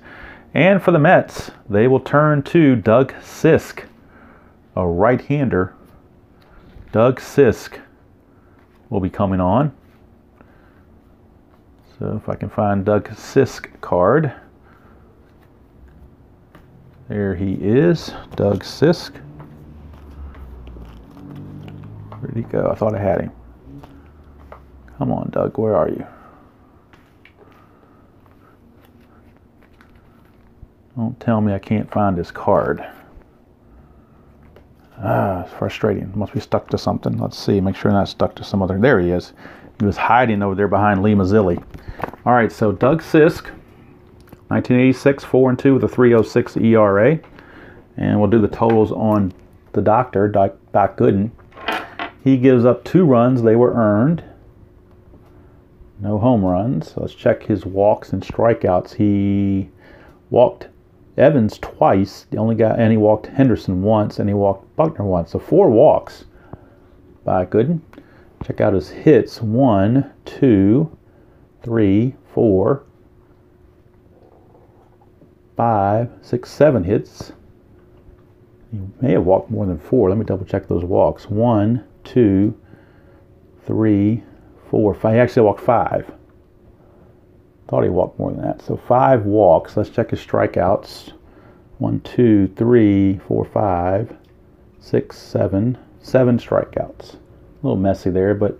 [SPEAKER 1] And for the Mets, they will turn to Doug Sisk, a right-hander. Doug Sisk will be coming on. So if I can find Doug Sisk card. There he is, Doug Sisk. Where'd he go? I thought I had him. Come on, Doug, where are you? Don't tell me I can't find his card. Ah, it's frustrating. Must be stuck to something. Let's see. Make sure not stuck to some other. There he is. He was hiding over there behind Lee Mazzilli. All right, so Doug Sisk, 1986, 4-2 with a 3.06 ERA. And we'll do the totals on the doctor, Doc Gooden. He gives up 2 runs. They were earned. No home runs. So let's check his walks and strikeouts. He walked Evans twice, the only guy, and he walked Henderson once, and he walked Buckner once. So 4 walks by Gooden. Check out his hits. 1, 2, 3, 4, 5, 6, 7 hits. He may have walked more than 4. Let me double check those walks. 1, 2, 3, 4, 5. He actually walked 5. Thought he walked more than that. So 5 walks. Let's check his strikeouts. 1, 2, 3, 4, 5, 6, 7. 7 strikeouts. A little messy there, but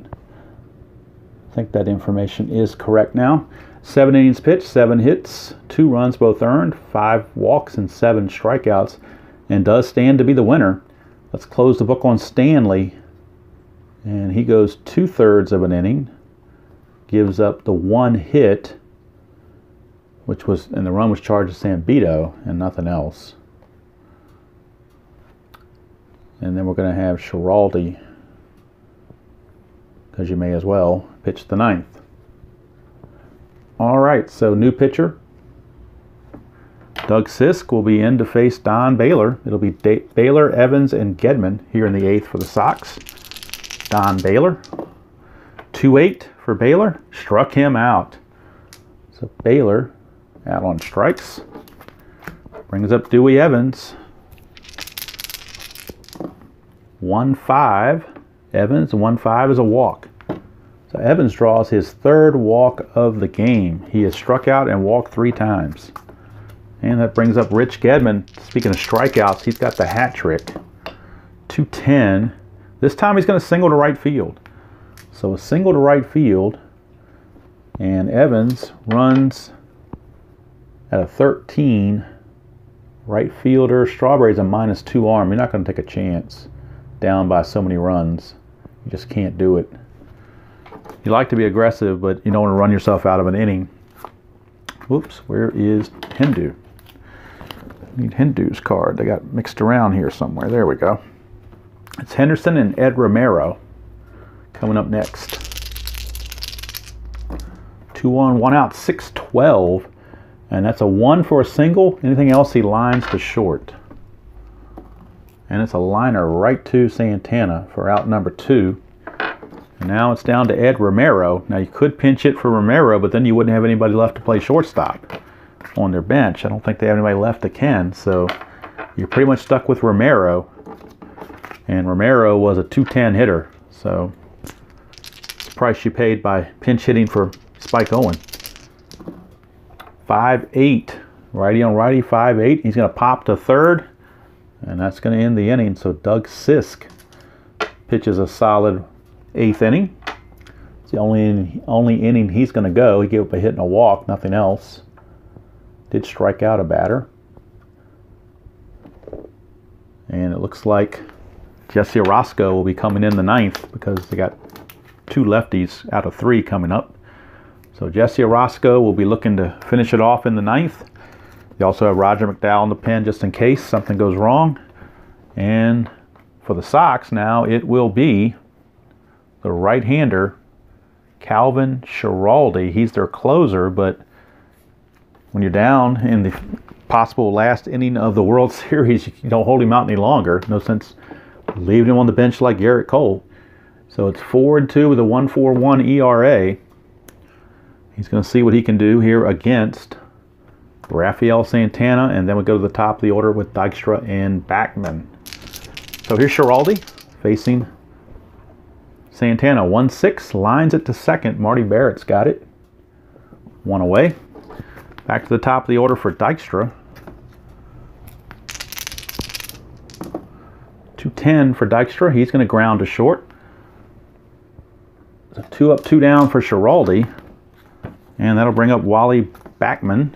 [SPEAKER 1] I think that information is correct now. 7 innings pitched, 7 hits, 2 runs both earned, 5 walks, and 7 strikeouts, and does stand to be the winner. Let's close the book on Stanley. And he goes 2/3 of an inning. Gives up the 1 hit, which was, and the run was charged to Sambito and nothing else. And then we're going to have Schiraldi, because you may as well pitch the 9th. All right, so new pitcher. Doug Sisk will be in to face Don Baylor. It'll be Baylor, Evans, and Gedman here in the 8th for the Sox. Don Baylor. 2-8 for Baylor. Struck him out. So Baylor out on strikes. Brings up Dewey Evans. 1-5. Evans, 1-5 is a walk. So Evans draws his 3rd walk of the game. He has struck out and walked 3 times. And that brings up Rich Gedman. Speaking of strikeouts, he's got the hat trick. 210. This time he's going to single to right field. So a single to right field. And Evans runs at a 13. Right fielder. Strawberry's a -2 arm. You're not going to take a chance down by so many runs. You just can't do it. You like to be aggressive, but you don't want to run yourself out of an inning. Whoops, where is Hindu? I need Hindu's card. They got mixed around here somewhere. There we go. It's Henderson and Ed Romero coming up next. 2 on, 1 out, 6-12. And that's a 1 for a single. Anything else, he lines to short. And it's a liner right to Santana for out number 2. And now it's down to Ed Romero. Now you could pinch it for Romero, but then you wouldn't have anybody left to play shortstop on their bench. I don't think they have anybody left that can. So you're pretty much stuck with Romero. And Romero was a 210 hitter. So it's the price you paid by pinch hitting for Spike Owen. 5-8. Righty on righty, 5-8. He's going to pop to 3rd. And that's going to end the inning. So Doug Sisk pitches a solid 8th inning. It's the only inning he's going to go. He gave up a hit and a walk, nothing else. Did strike out a batter. And it looks like Jesse Orosco will be coming in the 9th because they got 2 lefties out of 3 coming up. So Jesse Orosco will be looking to finish it off in the 9th. They also have Roger McDowell in the pen just in case something goes wrong. And for the Sox now, it will be the right-hander, Calvin Schiraldi. He's their closer, but when you're down in the possible last inning of the World Series, you don't hold him out any longer. No sense leaving him on the bench like Garrett Cole. So it's 4-2 with a 1.41 ERA. He's going to see what he can do here against Rafael Santana, and then we go to the top of the order with Dykstra and Backman. So here's Schiraldi facing Santana. 1-6, lines it to second. Marty Barrett's got it. 1 away. Back to the top of the order for Dykstra. 2-10 for Dykstra. He's going to ground to short. It's a 2 up, 2 down for Schiraldi. And that'll bring up Wally Backman.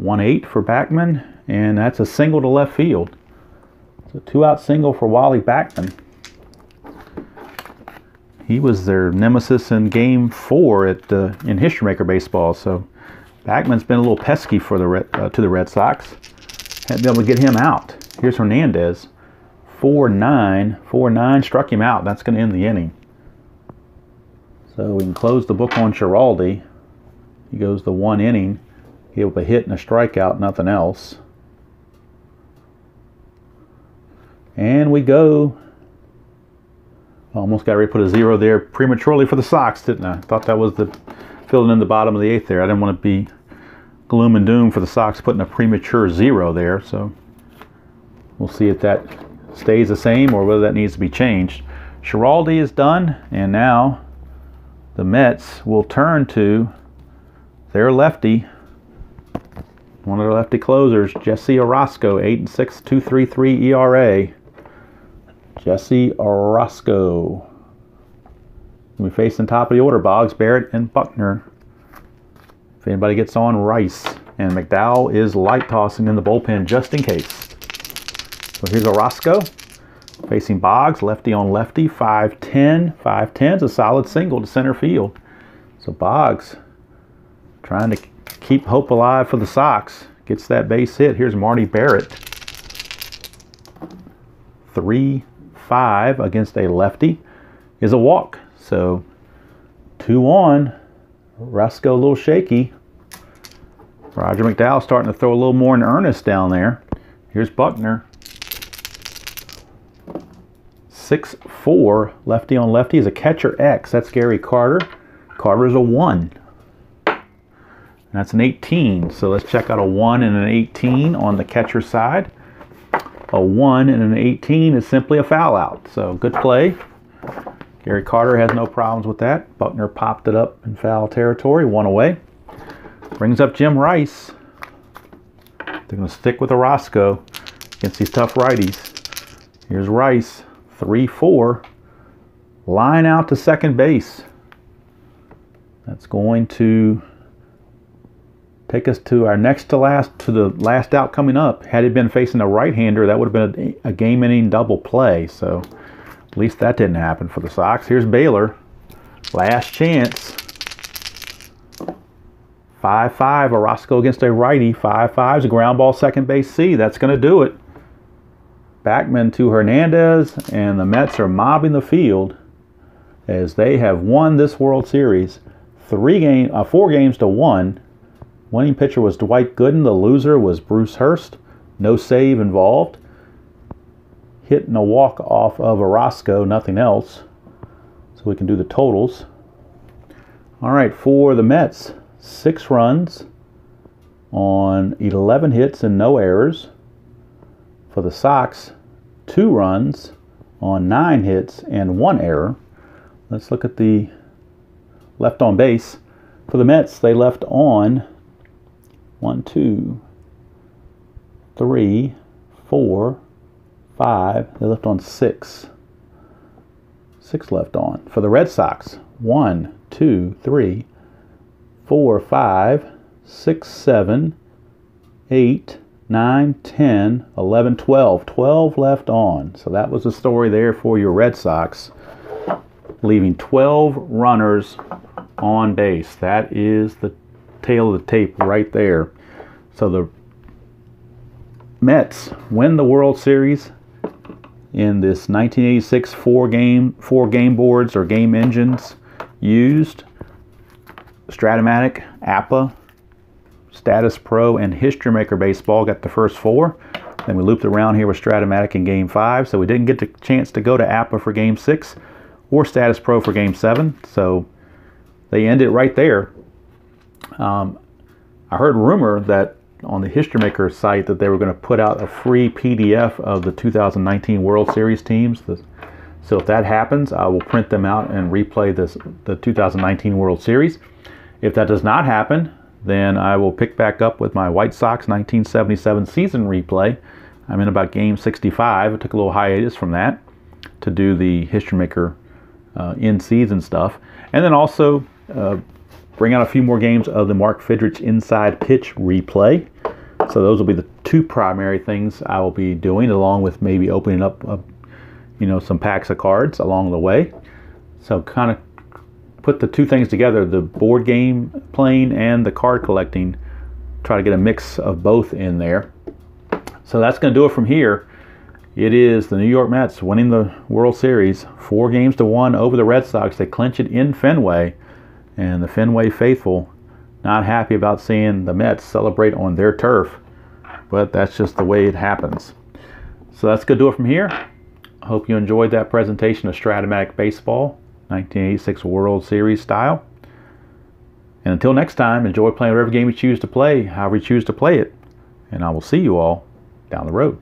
[SPEAKER 1] 1-8 for Backman. And that's a single to left field. It's a 2-out single for Wally Backman. He was their nemesis in Game 4 in History Maker Baseball. So Backman's been a little pesky for to the Red Sox. Hadn't been able to get him out. Here's Hernandez. 4-9. Struck him out. That's going to end the inning. So we can close the book on Schiraldi. He goes the 1 inning. He'll be a hit and a strikeout, nothing else. And we go. Almost got ready to put a 0 there prematurely for the Sox, didn't I? Thought that was filling in the bottom of the 8th there. I didn't want to be gloom and doom for the Sox putting a premature 0 there. So we'll see if that stays the same or whether that needs to be changed. Schiraldi is done, and now the Mets will turn to their lefty, one of their lefty closers, Jesse Orosco, 8-6, 2.33 ERA. Jesse Orosco. We face the top of the order, Boggs, Barrett, and Buckner. If anybody gets on, Rice. And McDowell is light tossing in the bullpen just in case. So here's Orosco facing Boggs, lefty on lefty, 5-10. 5-10's a solid single to center field. So Boggs trying to keep hope alive for the Sox. Gets that base hit. Here's Marty Barrett. 3-5 against a lefty is a walk. So 2 on. Orosco a little shaky. Roger McDowell starting to throw a little more in earnest down there. Here's Buckner. 6-4, lefty on lefty is a catcher X. That's Gary Carter. Carter's a 1. And that's an 18. So let's check out a 1 and an 18 on the catcher side. A 1 and an 18 is simply a foul out. So good play. Gary Carter has no problems with that. Buckner popped it up in foul territory. 1 away. Brings up Jim Rice. They're going to stick with Orosco against these tough righties. Here's Rice. 3-4. Line out to second base. That's going to take us to our the last out coming up. Had he been facing a right-hander, that would have been a game-ending double play. So at least that didn't happen for the Sox. Here's Baylor. Last chance. 5-5. Orosco against a righty. 5-5 is a ground ball, second base C. That's going to do it. Backman to Hernandez, and the Mets are mobbing the field as they have won this World Series 4 games to 1. Winning pitcher was Dwight Gooden. The loser was Bruce Hurst. No save involved. Hitting a walk off of Orosco, nothing else. So we can do the totals. All right, for the Mets, 6 runs on 11 hits and no errors. For the Sox, 2 runs on 9 hits and 1 error. Let's look at the left on base. For the Mets, they left on 1, 2, 3, 4, 5. They left on 6. 6 left on. For the Red Sox, 1, 2, 3, 4, 5, 6, 7, 8, 9, 10, 11, 12. 12 left on. So that was the story there for your Red Sox. Leaving 12 runners on base. That is the tail of the tape right there. So the Mets win the World Series in this 1986 4 game boards or game engines used. Strat-o-matic, APA, Status Pro, and History Maker Baseball got the first 4. Then we looped around here with Strat-o-matic in Game 5, so we didn't get the chance to go to APA for Game 6 or Status Pro for Game 7, so they ended right there. I heard rumor that on the History Maker site that they were going to put out a free PDF of the 2019 World Series teams. So if that happens, I will print them out and replay the 2019 World Series. If that does not happen, then I will pick back up with my White Sox 1977 season replay. I'm in about Game 65. I took a little hiatus from that to do the History Maker in-season stuff. And then also bring out a few more games of the Mark Fidrich Inside Pitch replay. So those will be the two primary things I will be doing, along with maybe opening up some packs of cards along the way. So kind of put the two things together, the board game playing and the card collecting, try to get a mix of both in there. So that's going to do it from here. It is the New York Mets winning the World Series 4-1 over the Red Sox. They clinch it in Fenway, and the Fenway faithful not happy about seeing the Mets celebrate on their turf, but that's just the way it happens. So that's going to do it from here. I hope you enjoyed that presentation of Strat-o-matic Baseball, 1986 World Series style. And until next time, enjoy playing whatever game you choose to play, however you choose to play it. And I will see you all down the road.